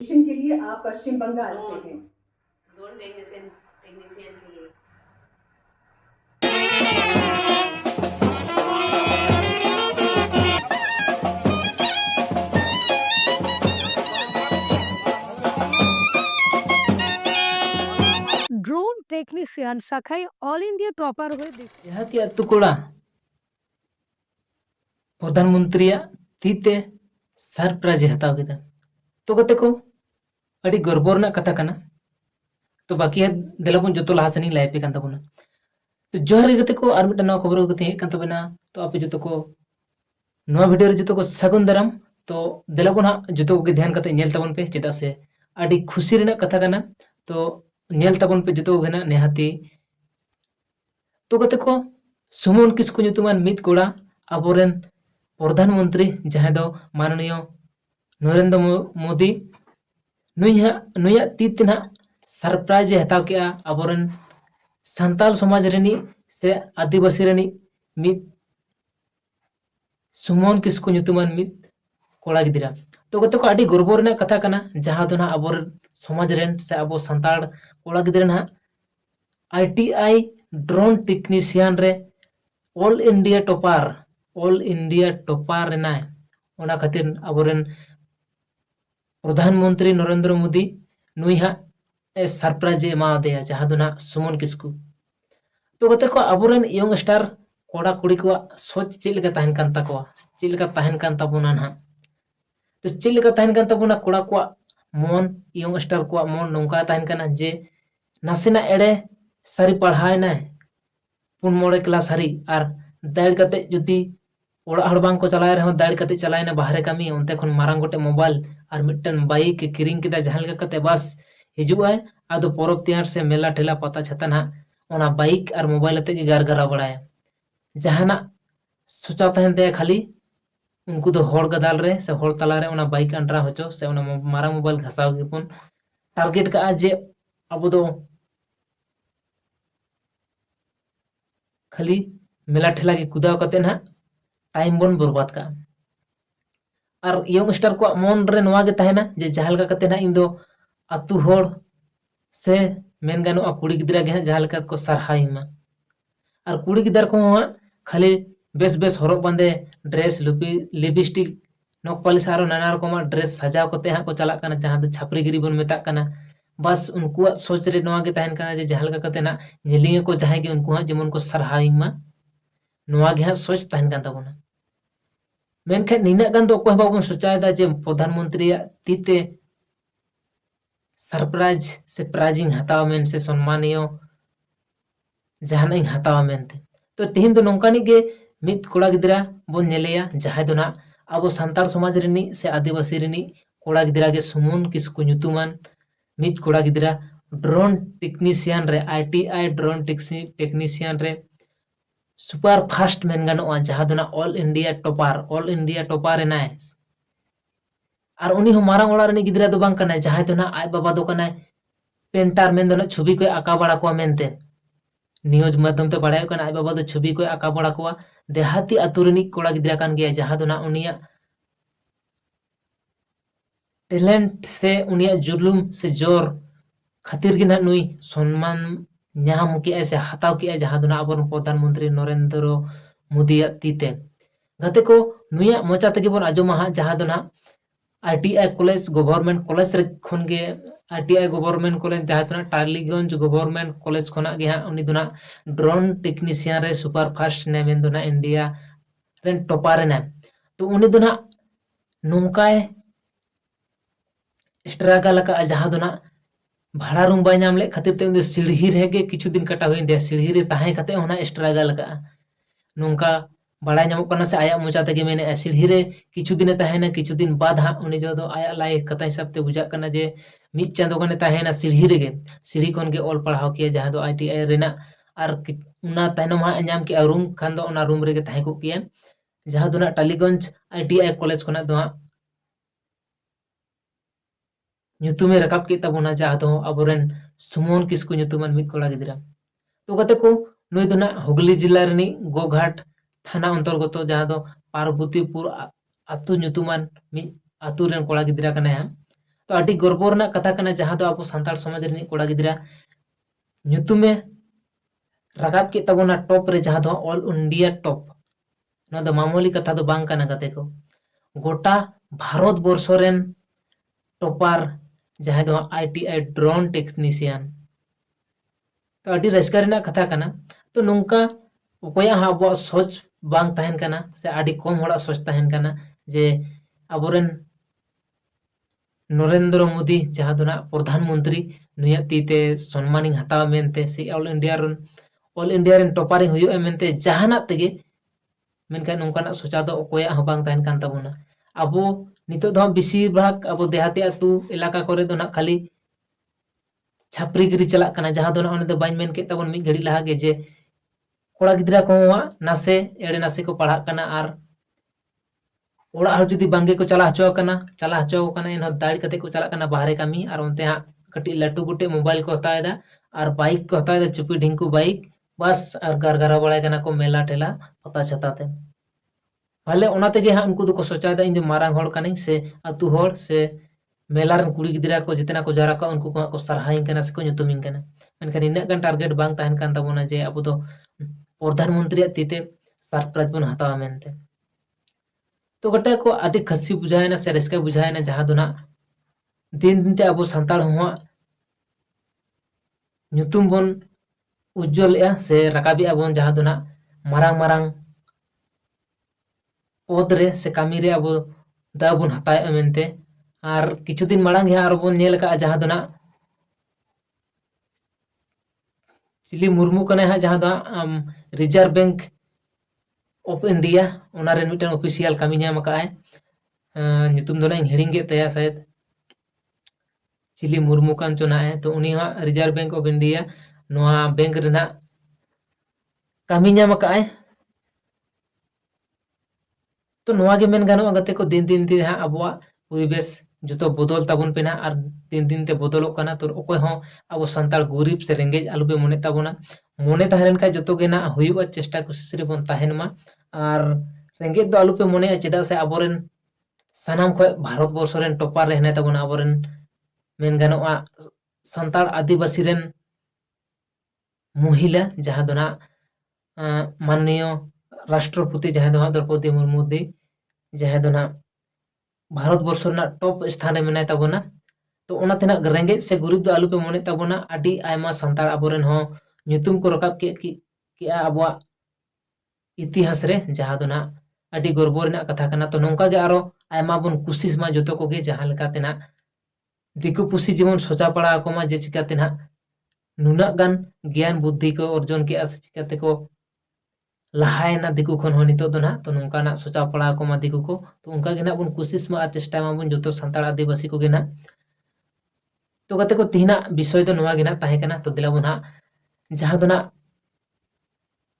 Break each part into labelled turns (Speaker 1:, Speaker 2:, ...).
Speaker 1: के लिए आप पश्चिम बंगाल से हैं।
Speaker 2: ड्रोन टेक्नीशियन के लिए
Speaker 3: ड्रोन टेक्नीशियन शाखाय ऑल इंडिया टॉपर हुए
Speaker 4: यहाँ अतु कोड़ा प्रधानमंत्री तीते सरप्राइज हताव केदा तो कते को अड़ी गर्वरना कथा कना तो बाकी देलाबन जो लहा सेनी लाइव पे तबना तो जोहार गते को आर मिटा नवा खबर गते हेक तबना तो आपे जो को नवा वीडियो जो को सगुन दाराम तो देलाबन हा जो को ध्यान करते नेल तबन पे चेदा से अड़ी खुशी रेना कथा कना तो नेल तबन पे जो गना नेहाती तो कते को सुमन किस्कु nyutuman मित कोड़ा अबोरेन प्रधानमंत्री जहां दो माननीय नरेंद्र मोदी नुया तीतना सरप्राइज हताव के अबोरेन संताल समाज रेनी से आदिवासी रेनी मित सुमन किस्कु nyutuman मित कोड़ा गिदिरा तो कते को अड़ी गर्व रेना कथा कना जहां दो ना अबोरेन समाज रेन से अबो संताल कोड़ा गिदिरा ना ITI ड्रोन टेक्नीशियन रे ऑल इंडिया टॉपर रेना ओना खातिर अबोरेन प्रधानमंत्री नरेंद्र मोदी नुई हा सरप्राइज एमा देया जहां दो ना सुमन किस्कु तो कते को अबोरेन यंग स्टार कोड़ा कुड़ी को सोच चिलका तहन कान तको चिलका तहन कान तबुना ना तो चिलका तहन कान तबुना कोड़ा को मन यंग स्टार को मन नोंका तहन काना जे नासेना एड़े सारी पढ़ाई ना पुन मोड़े क्लास हरी और दाड़ कते जुदी ओड़ा हड़ बांग को चलाए रहो दाड़ कते चलाए ना बाहरे कमी उनते खन मारांग गोटे मोबाइल और मिटन बाइक किरिंग केदा जहां लगा कते बस हिजुआय आदो परब त्यार से मेला ठेला पता छता ना ओना बाइक और मोबाइल ते गार गारा बड़ाय जहाना सोचा तहन दे खाली उनको दो होड़ गदाल रे से होड़ तला रे ओना बाइक अंडरा होचो से ओना मारांग मोबाइल घसाव गिपुन टारगेट का जे अब दो खाली मेला ठेला के कुदाव कते ना टाइम बन बर्बाद का और यंग स्टार को मन रे नवा गे तहना जे जहां लगा कते ना इन दो अतु होड़ से मेन गानो कुड़ी गिदरा गे जहां लगा को सरहाइमा और कुड़ी गिदर को खाली बेस बेस हरक बांदे ड्रेस लिपस्टिक नोक पालिश आरो नाना रकम ड्रेस सजाव कते हा को चला कना जहां दो छापरीगिरी बन मेता कना बस उनको सोच रे नवा गे तहन कना जे जहां लगा कते ना नेलिंग को जहां के उनको जेमन को सरहाइमा नवा गे सोच तहन कान तबना मेनखे निना गान दो को बाबन सोचायदा जे प्रधानमंत्री तीते सरप्राइज से प्राइजिंग हताव मेन से सम्मानीय जहां हताव मेनते तो तेहिन दो नोंकानी गे मित कोड़ा गिदरा बन नेलेया जहां दो ना अब संताल समाज रेनी से आदिवासी रेनी कोड़ा गिदरा गे सुमन किस्कु nyutuman मित कोड़ा गिदरा ड्रोन टेक्नीशियन रे ITI ड्रोन टेक्नीशियन रे सुपर फास्ट मेन गानो जहां दो ना ऑल इंडिया टॉपर ना और उनी हो मारांग ओड़ा रेनी गिदरा दो बांग कना जहां दो ना आय बाबा दो कना पेंटर मेन दो ना छवि को आका बड़ा को मेनते न्यूज माध्यम ते बड़ाय कना आय बाबा दो छवि को आका बड़ा को देहाती अतु रेनी कोड़ा गिदरा कान गया जहां दो ना उनिया टैलेंट से उनिया जुलूम से जोर खातिर के ना नुई सम्मान ᱧᱟᱢ के से हताव के जहां दुना अब प्रधानमंत्री नरेंद्र मोदी तीते गते को नुया मोचा तक बन आजमा जहां दुना ITI कॉलेज गवर्नमेंट कॉलेज रे खन गे ITI गवर्नमेंट कॉलेज जहां दुना टालीगंज गवर्नमेंट कॉलेज खना गे हा उनी दुना ड्रोन टेक्नीशियन रे सुपर फास्ट ने मेन दुना इंडिया रेन टॉपर ने तो उनी दुना नुंकाय स्ट्रगल का जहां दुना भाड़ा रूम बाय नाम ले खातिर ते सीढ़ी रे गे किछु दिन कटा हुई दे सीढ़ी रे ताहे खाते होना स्ट्रगल का नोंका बड़ा नाम कना से आया मोचा तक मेने सीढ़ी रे किछु दिन ताहेना किछु दिन बाद हा उनी जो दो आया लाई कथा हिसाब ते बुझा कना जे मित चांदो गने ताहेना सीढ़ी रे गे सीढ़ी कोन गे ऑल पढ़ाव किया जहां दो ITI रेना और उना ताइनम हा नाम के रूम खान दो ओना रूम रे गे ताहे को किया जहां दो ना टालीगंज ITI कॉलेज कोना दो nyutume rakap ke tabona jahado aboren सुमन किस्कु nyutuman मित कोड़ा गिदरा तो कते को नुई दो ना हुगली जिला रेनी गोघाट थाना अंतर्गत जहां दो पार्वतीपुर अतु nyutuman मित अतु रेन कोड़ा गिदरा कने तो आदि गर्व रना कथा कना जहां दो अब सानताड़ समाज रे कोड़ा गिदरा nyutume रागाब के तबोना टॉप रे जहां दो ऑल इंडिया टॉप ना दो मामूली कथा दो बांग कना गते को गोटा भारत वर्ष रेन टॉपर जहां दो ITI ड्रोन टेक्नीशियन तो अडी रस्का रेना कथा कना तो नुंका उकोया हा अब सोच बांग तहन कना से अडी कम होड़ा सोच तहन कना जे अबोरेन नरेंद्र मोदी जहां दो ना प्रधानमंत्री नुया तीते सम्मानिंग हताव मेनते से ऑल इंडिया रेन टॉपर हुयो मेनते जहाना तेगे मेनका नोंकाना सोचा दो ओकोया ह बांग तहन कान तबोना अबो नितो दो बेसिर भाग अबो देहाती अतु इलाका करे दो ना खाली छापरीगिरी चला कना जहां दो ना ओने दो बाइन मेन के तबन मी घड़ी लहा गे जे कोड़ा गिदरा को नासे एड़े नासे को पढ़ा कना आर ओड़ा हर जुदी बांगे को चला हचो कना इन दाड़ी कते को चला कना बाहरे कामी और उनते हा कटी लटू गुटे मोबाइल को हतायदा और बाइक को हतायदा चुपी ढिंकू बाइक बस और गरगरा बड़ाय कना को मेला टेला पता छताते भले ओना तेगे हा उनको को सोचायदा इन मारांग होड़ कनी से अतु होड़ से मेला रन कुड़ी गिदरा को जितना को जारा को उनको को सरहाइन कना से को nyutumin कना मेनखान इना गन टारगेट बांग तहन कान तबोना जे अब दो प्रधानमंत्री तीते सरप्राइज बन हतावा मेनते तो गटे को आदि खसी बुझायना से रस्का बुझायना जहां दो ना दिन दिन ते अब सानताड़ हुआ nyutum बन उज्जवल से रकाबी अबन जहां दो ना मारांग मारांग पद रे से कामी रे अब दाव बन हताय मेनते और किछु दिन मारांग आर बन नेल का जहां दो ना चिली मुर्मू कने हा जहां दो रिजर्व बैंक ऑफ इंडिया ओना रे मिटन ऑफिशियल कामी नाम का है nyutum दो ना हिड़िंग गे तया शायद चिली मुर्मू कान चोना है तो उनी हा रिजर्व बैंक ऑफ इंडिया नोआ बैंक रेना कामी नाम का है तो नोआ गे मेन गानो गते को दिन दिन ते हा अबवा परिवेश जतो बदल ताबन पेना और दिन दिन ते बदलोग कना तो ओकोय हो अब सानताड़ गरीब से रेंगेज आलुबे मने ताबोना मने तहरेन का जतो गे ना हुयुआ चेष्टा कोशिश रे बन तहन मा और रेंगेज दो आलुपे मने चेदा से अबोरेन सानाम खय भारत वर्ष रेन टॉपर रे हने ताबोना अबोरेन मेन गानोआ सानताड़ आदिवासी रेन महिला जहां दो ना माननीय राष्ट्रपति जहां दो द्रौपदी मुर्मू दी जहां दो ना भारत वर्ष ना टॉप स्थान रे मेनाय ताबोना तो ओना तेना रेंगेज से गरीब दो आलुपे मने ताबोना आदि आयमा सानताड़ अबोरेन हो nyutum को रकाब के अबवा इतिहास रे जहां दो ना आदि गर्व रेना कथा कना तो नोंका गे आरो आयमा बन कोशिश मा जतो को गे जहां लेका तेना दिकु पुसी जीवन सोचा पड़ा को मा जे चिकाते ना नुना गान ज्ञान बुद्धि को अर्जन के आस चिकाते को लहायना दिकु खन हो नितो दो ना तो नोंका ना सोचा पड़ा को मा दिकु को तो उनका गे ना बन कोशिश मा चेष्टा मा बन जतो सानताड़ आदिवासी को गे ना तो गते को तिना विषय दो नोवा गे ना ताहे कना तो दिला बन हा जहां दो ना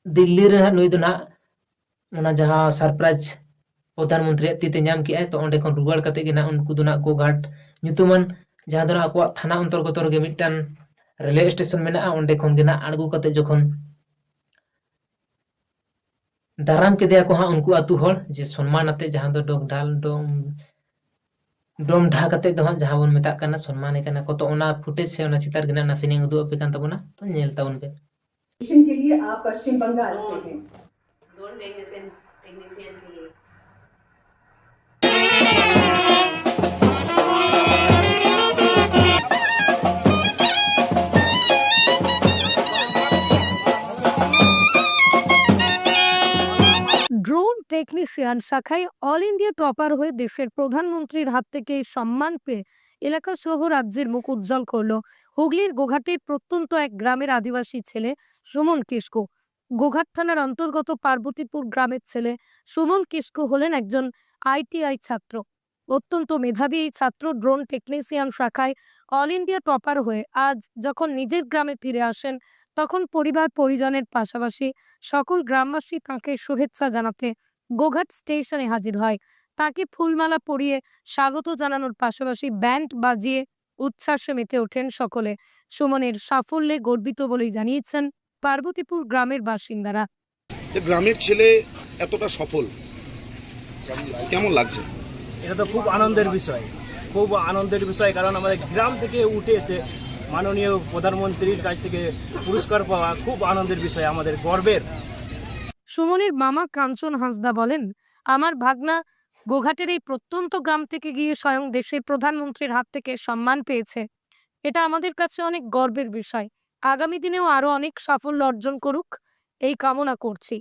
Speaker 4: दिल्ली रे नुई दो ना ओना जहां सरप्राइज प्रधानमंत्री तीते नाम किया तो ओंडे खन रुवाड़ कते गे ना उनको दो ना गोघाट nyutuman जहां दो ना को थाना अंतर्गत रे मिटन रेलवे स्टेशन मेना ओंडे खन गे ना आड़गु कते जखन दाराम के दिया को हा उनको अतु होड़ जे सम्मान आते जहां दो डोम ढा कते दो जहां बन मेता कना सम्मान कना को तो ओना फुटेज से ओना चितार गे ना नासिनी उदु अपे कान तबोना तो नेल ताउन पे
Speaker 1: मिशन के लिए आप पश्चिम बंगाल से हैं।
Speaker 2: ड्रोन टेक्नीशियन के लिए
Speaker 3: ড্রোন টেকনিশিয়ান শাখায় অল ইন্ডিয়া টপার হয়ে দেশের প্রধানমন্ত্রীর হাত থেকে এই সম্মান পেয়ে এলাকা সহ রাজ্যের মুখ উজ্জ্বল করলো হুগলির গোঘাটের প্রত্যন্ত এক গ্রামের আদিবাসী ছেলে সুমন কিস্কু। গোঘাট থানার অন্তর্গত পার্বতীপুর গ্রামের ছেলে সুমন কিস্কু হলেন একজন ITI ছাত্র। অত্যন্ত মেধাবী এই ছাত্র ড্রোন টেকনিশিয়ান শাখায় অল ইন্ডিয়া টপার হয়ে আজ যখন নিজের গ্রামে ফিরে আসেন তখন পরিবার পরিজনের পাশাপাশি সকল গ্রামবাসী তাঁকে শুভেচ্ছা জানাতে গোঘাট স্টেশনে হাজির হয়। তাকে ফুলমালা পরিয়ে স্বাগত জানানোর পাশাপাশি ব্যান্ড বাজিয়ে উচ্ছ্বাসে মেতে ওঠেন সকলে। সুমনের সাফল্যে গর্বিত বলেই জানিয়েছেন পার্বতীপুর গ্রামের বাসিন্দারা।
Speaker 5: গ্রামের ছেলে এতটা সফল কেমন লাগছে?
Speaker 6: এটা তো খুব আনন্দের বিষয়।
Speaker 5: খুব আনন্দের বিষয়, কারণ আমাদের গ্রাম থেকে উঠে এসে মাননীয় প্রধানমন্ত্রীর কাছ থেকে পুরস্কার পাওয়া খুব আনন্দের বিষয়, আমাদের গর্বের।
Speaker 3: সুমনের মামা কাঞ্চন হাঁসদা বলেন, আমার ভাগনা গোঘাটের এই প্রত্যন্ত গ্রাম থেকে গিয়ে স্বয়ং দেশের প্রধানমন্ত্রীর হাত থেকে সম্মান পেয়েছে। এটা আমাদের কাছে অনেক গর্বের বিষয়। আগামী দিনেও আরো অনেক সাফল্য অর্জন করুক এই কামনা করছি।